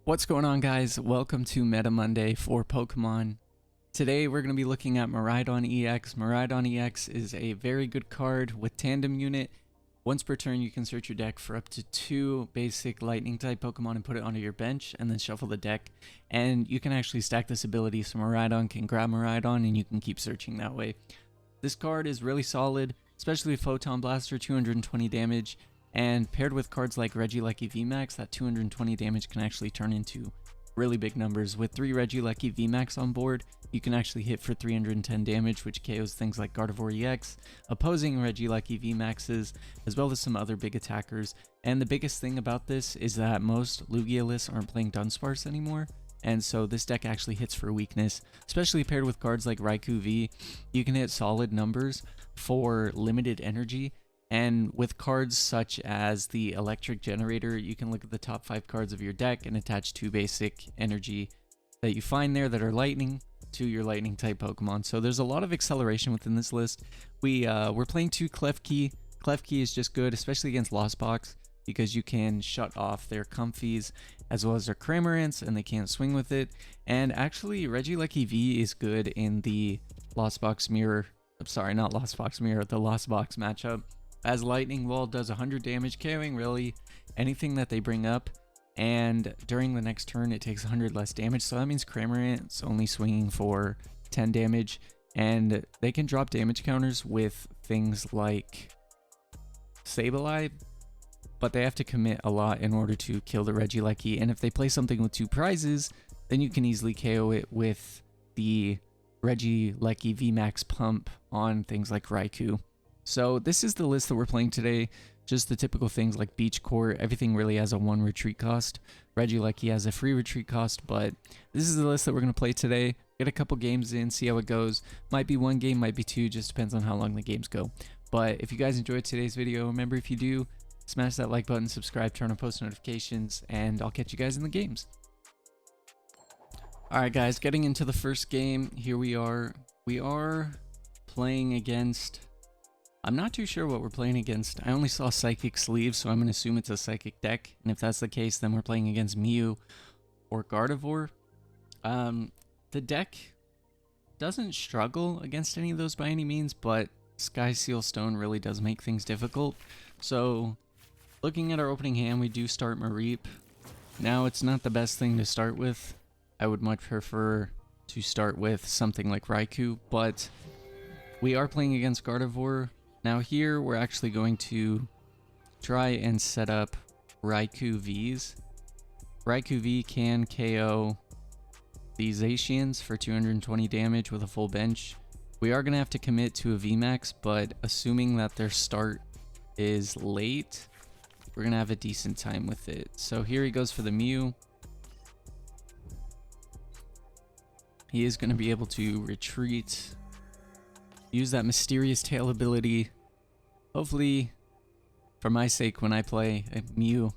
What's going on, guys? Welcome to Meta Monday for Pokemon. Today we're going to be looking at Miraidon EX. Miraidon EX is a very good card with Tandem Unit. Once per turn you can search your deck for up to 2 basic lightning type Pokemon and put it onto your bench and then shuffle the deck. And you can actually stack this ability so Miraidon can grab Miraidon and you can keep searching that way. This card is really solid, especially with Photon Blaster, 220 damage. And paired with cards like Regieleki VMAX, that 220 damage can actually turn into really big numbers. With 3 Regieleki VMAX on board, you can actually hit for 310 damage, which KOs things like Gardevoir EX, opposing Regieleki VMAXs, as well as some other big attackers. And the biggest thing about this is that most Lugiolists aren't playing Dunsparce anymore, and so this deck actually hits for weakness, especially paired with cards like Raikou V. You can hit solid numbers for limited energy. And with cards such as the Electric Generator, you can look at the top 5 cards of your deck and attach 2 basic energy that you find there that are lightning to your lightning type Pokemon. So there's a lot of acceleration within this list. We're playing 2 Klefki. Klefki is just good, especially against Lost Box, because you can shut off their Comfies as well as their Cramorants and they can't swing with it. And actually Regieleki V is good in the Lost Box Mirror, the Lost Box matchup. As Lightning Wall does 100 damage, KOing really anything that they bring up, and during the next turn it takes 100 less damage, so that means Cramorant's only swinging for 10 damage, and they can drop damage counters with things like Sableye, but they have to commit a lot in order to kill the Regieleki, and if they play something with 2 prizes, then you can easily KO it with the Regieleki VMAX pump on things like Raikou. So this is the list that we're playing today. Just the typical things like Beach Court. Everything really has a 1 retreat cost. Regieleki has a free retreat cost, but this is the list that we're going to play today. Get a couple games in, see how it goes. Might be 1 game, might be 2, just depends on how long the games go. But if you guys enjoyed today's video, remember, if you do, smash that like button, subscribe, turn on post notifications, and I'll catch you guys in the games. Alright guys, getting into the first game, here we are. We are playing against... I'm not too sure what we're playing against. I only saw Psychic Sleeves, so I'm going to assume it's a Psychic deck. And if that's the case, then we're playing against Mew or Gardevoir. The deck doesn't struggle against any of those by any means, but Sky Seal Stone really does make things difficult. So, looking at our opening hand, we do start Mareep. Now, it's not the best thing to start with. I would much prefer to start with something like Raikou, but we are playing against Gardevoir. Now here, we're actually going to try and set up Raikou Vs. Raikou V can KO the Zacians for 220 damage with a full bench. We are going to have to commit to a VMAX, but assuming that their start is late, we're going to have a decent time with it. So here he goes for the Mew. He is going to be able to retreat, use that Mysterious Tail ability. Hopefully, for my sake, when I play a Mew,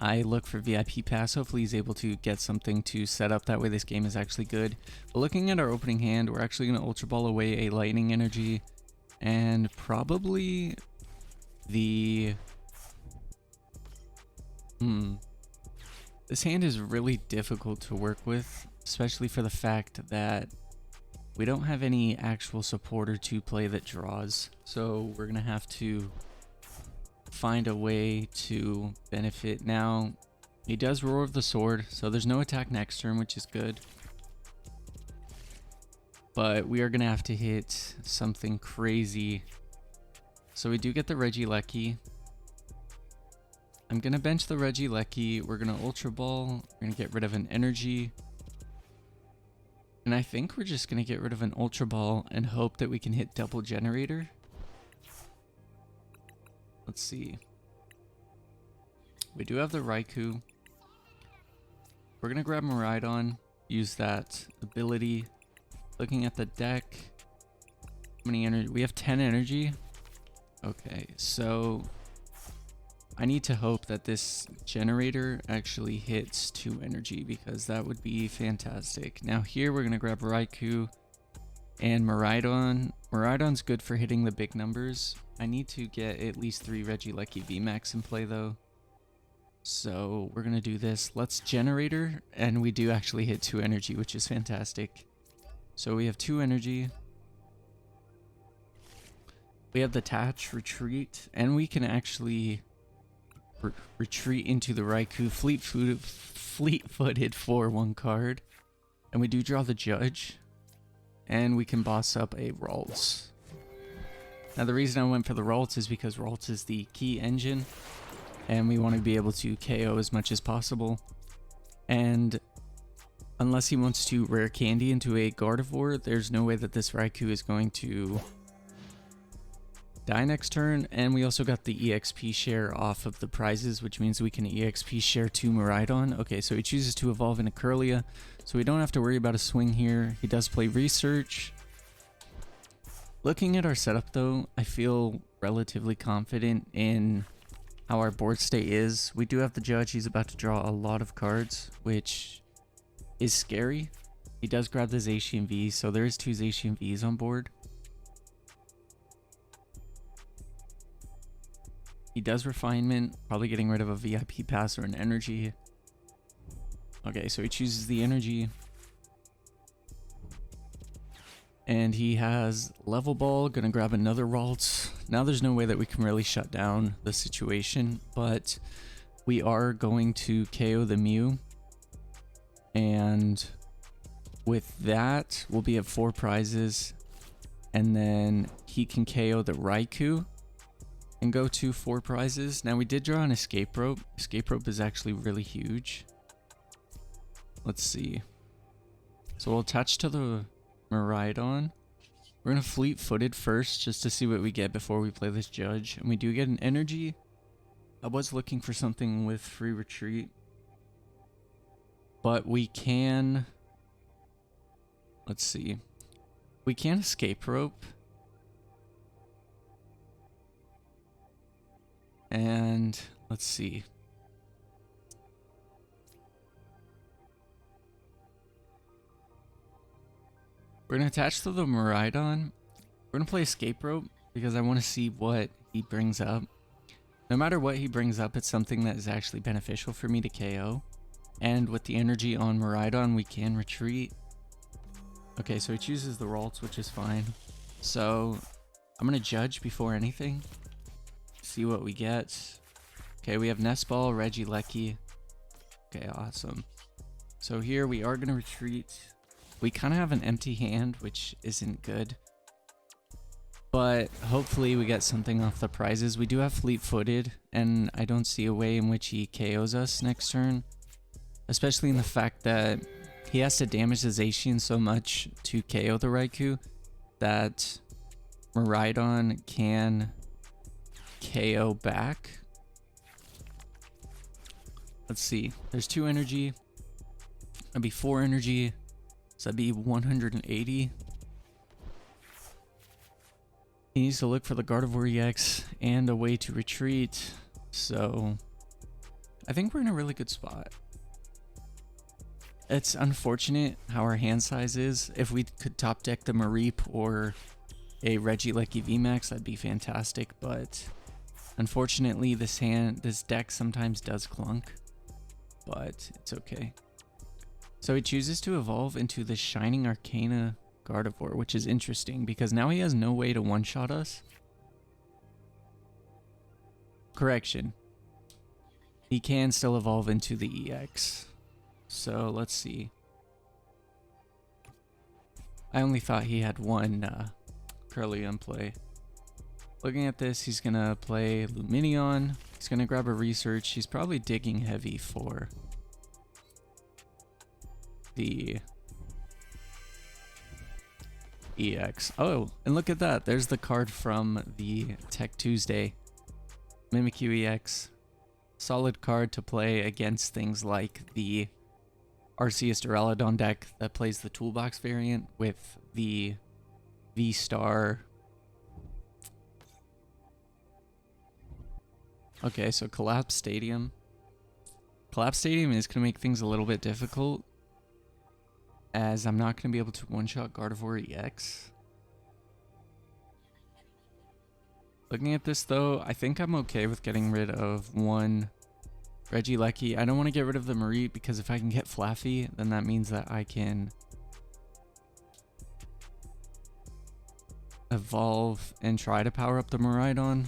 I look for VIP pass. Hopefully he's able to get something to set up. That way this game is actually good. But looking at our opening hand, we're actually going to Ultra Ball away a Lightning Energy. And probably the... This hand is really difficult to work with, especially for the fact that we don't have any actual supporter to play that draws, so we're gonna have to find a way to benefit. Now, he does Roar of the Sword, so there's no attack next turn, which is good. But we are gonna have to hit something crazy. So we do get the Regieleki. I'm gonna bench the Regieleki, we're gonna Ultra Ball, we're gonna get rid of an energy. And I think we're just going to get rid of an Ultra Ball and hope that we can hit double Generator. Let's see. We do have the Raikou. We're going to grab Miraidon, use that ability. Looking at the deck. How many energy? We have 10 energy. Okay, so I need to hope that this generator actually hits 2 energy, because that would be fantastic. Now here we're going to grab Raikou and Miraidon. Miraidon's good for hitting the big numbers. I need to get at least 3 Regieleki VMAX in play though. So we're gonna do this. Let's generator, and we do actually hit 2 energy, which is fantastic. So we have 2 energy. We have the attach, retreat, and we can actually retreat into the Raikou fleet-footed for 1 card. And we do draw the judge, and we can boss up a Ralts. Now the reason I went for the Ralts is because Ralts is the key engine, and we want to be able to KO as much as possible. And unless he wants to rare candy into a Gardevoir, there's no way that this Raikou is going to die next turn. And we also got the EXP share off of the prizes, which means we can EXP share to Miraidon. Okay, so he chooses to evolve into Curlia, so we don't have to worry about a swing here. He does play Research. Looking at our setup though, I feel relatively confident in how our board state is. We do have the judge. He's about to draw a lot of cards, which is scary. He does grab the Zacian V, so there is 2 Zacian Vs on board. He does refinement, probably getting rid of a VIP pass or an energy. Okay, so he chooses the energy. And he has level ball, gonna grab another Ralts. Now there's no way that we can really shut down the situation, but we are going to KO the Mew. And with that, we'll be at 4 prizes. And then he can KO the Raikou and go to 4 prizes. Now we did draw an escape rope. Escape rope is actually really huge. Let's see. So we'll attach to the Miraidon. We're gonna fleet-footed first just to see what we get before we play this judge. And we do get an energy. I was looking for something with free retreat, but we can, let's see, we can escape rope. And let's see. We're going to attach to the Miraidon. We're going to play escape rope because I want to see what he brings up. No matter what he brings up, it's something that is actually beneficial for me to KO. And with the energy on Miraidon, we can retreat. Okay, so he chooses the Ralts, which is fine. So I'm going to judge before anything. See what we get. Okay, we have Nest Ball, Regieleki. Okay, awesome. So here we are going to retreat. We kind of have an empty hand, which isn't good. But hopefully we get something off the prizes. We do have fleet-footed, and I don't see a way in which he KOs us next turn. Especially in the fact that he has to damage the Zacian so much to KO the Raikou that Miraidon can KO back. Let's see. There's 2 energy. That'd be 4 energy. So that'd be 180. He needs to look for the Gardevoir EX and a way to retreat. So I think we're in a really good spot. It's unfortunate how our hand size is. If we could top deck the Mareep or a Regieleki VMAX, that'd be fantastic. But unfortunately, this deck sometimes does clunk. But it's okay. So he chooses to evolve into the Shining Arcana Gardevoir, which is interesting because now he has no way to one-shot us. Correction. He can still evolve into the EX. So let's see. I only thought he had one Curly in play. Looking at this, he's going to play Luminion. He's going to grab a Research. He's probably digging heavy for the EX. Oh, and look at that. There's the card from the Tech Tuesday. Mimikyu EX. Solid card to play against things like the Arceus Duraludon deck that plays the Toolbox variant with the V-Star. Okay, so Collapse Stadium. Collapse Stadium is going to make things a little bit difficult, as I'm not going to be able to one-shot Gardevoir EX. Looking at this though, I think I'm okay with getting rid of one Regieleki. I don't want to get rid of the Marie because if I can get Flaffy, then that means that I can evolve and try to power up the Miraidon.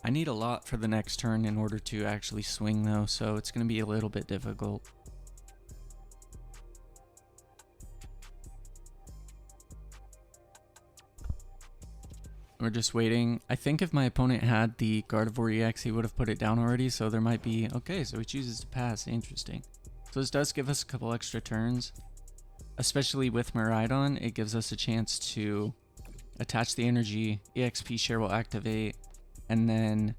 I need a lot for the next turn in order to actually swing though, so it's going to be a little bit difficult. We're just waiting. I think if my opponent had the Gardevoir EX, he would have put it down already, so there might be... Okay, so he chooses to pass. Interesting. So this does give us a couple extra turns. Especially with Miraidon, it gives us a chance to attach the energy, EXP share will activate, and then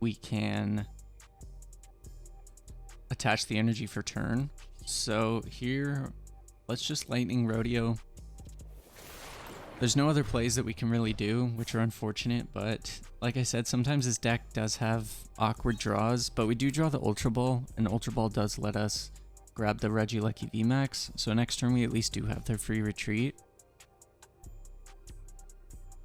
we can attach the energy for turn. So here, let's just Lightning Rodeo. There's no other plays that we can really do, which are unfortunate, but like I said, sometimes this deck does have awkward draws, but we do draw the Ultra Ball, and Ultra Ball does let us grab the Regieleki VMAX, so next turn we at least do have their free retreat.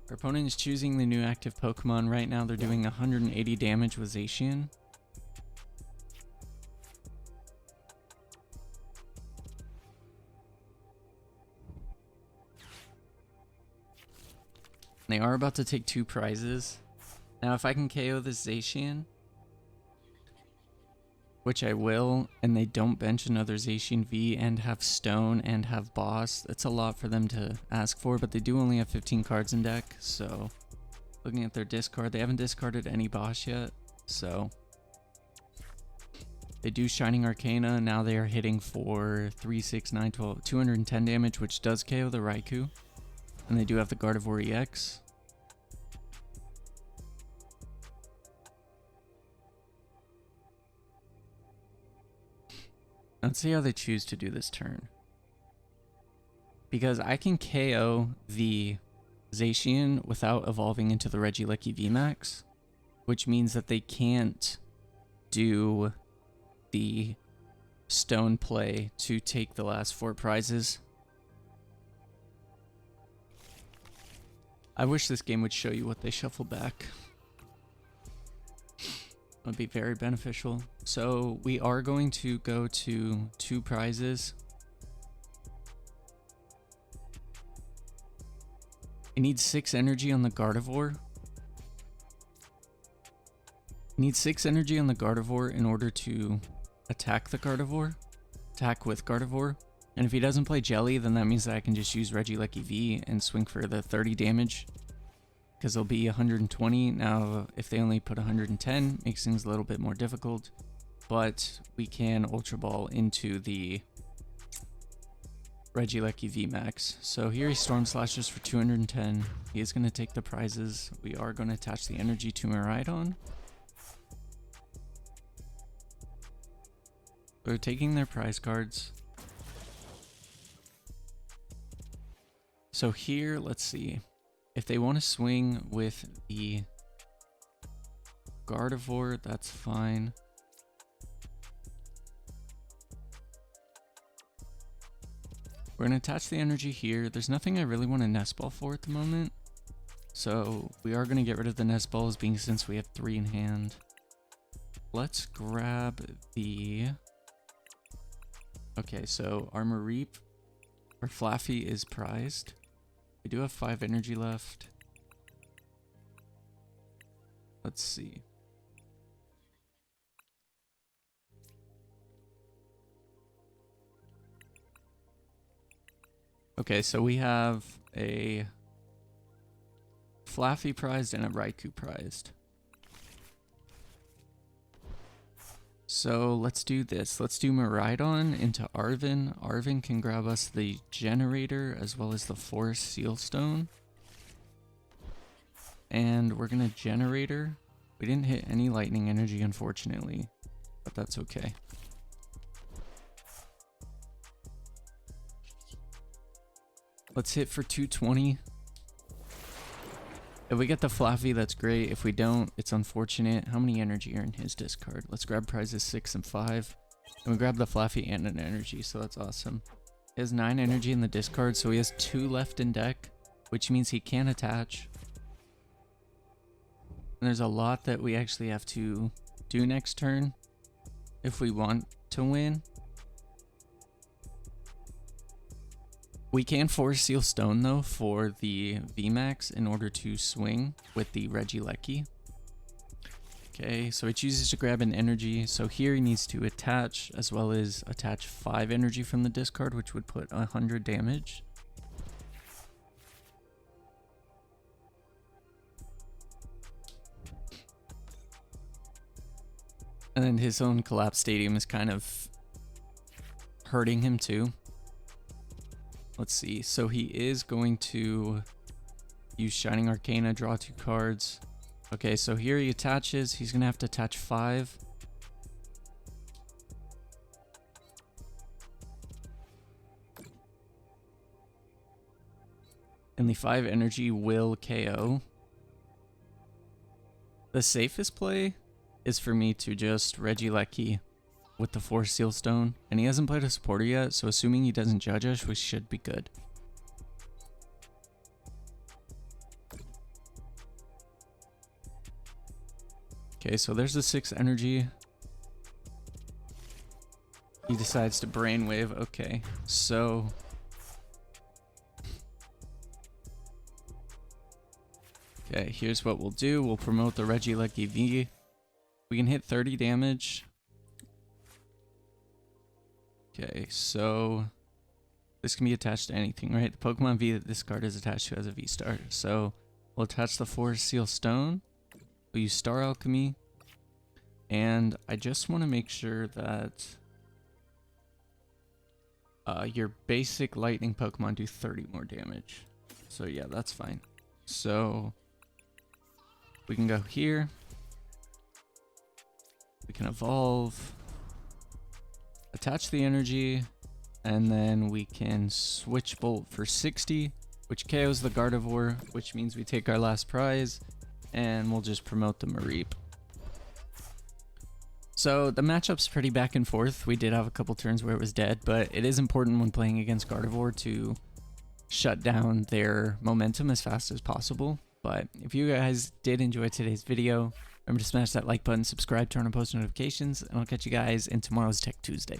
Our opponent is choosing the new active Pokemon. Right now they're doing 180 damage with Zacian. They are about to take 2 prizes. Now if I can KO this Zacian, which I will, and they don't bench another Zacian V and have Stone and have Boss, that's a lot for them to ask for, but they do only have 15 cards in deck, so looking at their discard, they haven't discarded any Boss yet, so they do Shining Arcana. Now they are hitting for 3, 6, 9, 12, 210 damage, which does KO the Raikou, and they do have the Gardevoir EX. Let's see how they choose to do this turn. Because I can KO the Zacian without evolving into the Regieleki VMAX, which means that they can't do the Stone play to take the last 4 prizes. I wish this game would show you what they shuffle back. Would be very beneficial. So we are going to go to 2 prizes. It needs 6 energy on the Gardevoir. It needs 6 energy on the Gardevoir in order to attack the Gardevoir. Attack with Gardevoir. And if he doesn't play Jelly, then that means that I can just use Regieleki V and swing for the 30 damage. Because they'll be 120. Now, if they only put 110, makes things a little bit more difficult. But we can Ultra Ball into the Regieleki VMAX. So here he Storm Slashes for 210. He is going to take the prizes. We are going to attach the energy to Miraidon. They're taking their prize cards. So here, let's see. If they want to swing with the Gardevoir, that's fine. We're going to attach the energy here. There's nothing I really want a Nest Ball for at the moment. So we are going to get rid of the Nest Balls, being since we have 3 in hand. Let's grab the... Okay, so Armor Reap, or Flaffy, is prized. We do have 5 energy left. Let's see. Okay, so we have a Flaffy prized and a Raikou prized. So let's do this. Let's do Miraidon into Arven. Arven can grab us the Generator as well as the Forest Seal Stone. And we're going to Generator. We didn't hit any Lightning Energy, unfortunately, but that's okay. Let's hit for 220. If we get the Flaffy, that's great. If we don't, it's unfortunate. How many energy are in his discard? Let's grab prizes 6 and 5. And we grab the Flaffy and an energy, so that's awesome. He has 9 energy in the discard, so he has 2 left in deck, which means he can attach. And there's a lot that we actually have to do next turn. if we want to win. We can force Seal Stone though for the VMAX in order to swing with the Regieleki. Okay, so he chooses to grab an energy. So here he needs to attach, as well as attach 5 energy from the discard, which would put 100 damage. And then his own Collapse Stadium is kind of hurting him too. Let's see, so he is going to use Shining Arcana, draw 2 cards. Okay, so here he attaches. He's going to have to attach 5. And the 5 energy will KO. The safest play is for me to just Regieleki with the 4 Seal Stone, and he hasn't played a supporter yet, so assuming he doesn't judge us, we should be good. Okay, so there's the 6 energy. He decides to brainwave. Okay, so okay, here's what we'll do. We'll promote the Regieleki V. We can hit 30 damage. Okay, so this can be attached to anything, right? The Pokemon V that this card is attached to has a V star. So we'll attach the 4 Seal Stone. We'll use Star Alchemy. And I just want to make sure that your basic lightning Pokemon do 30 more damage. So yeah, that's fine. So we can go here. We can evolve. Attach the energy, and then we can switch Bolt for 60, which KOs the Gardevoir, which means we take our last prize, and we'll just promote the Mareep. So the matchup's pretty back and forth. We did have a couple turns where it was dead, but it is important when playing against Gardevoir to shut down their momentum as fast as possible. But if you guys did enjoy today's video, remember to smash that like button, subscribe, turn on post notifications, and I'll catch you guys in tomorrow's Tech Tuesday.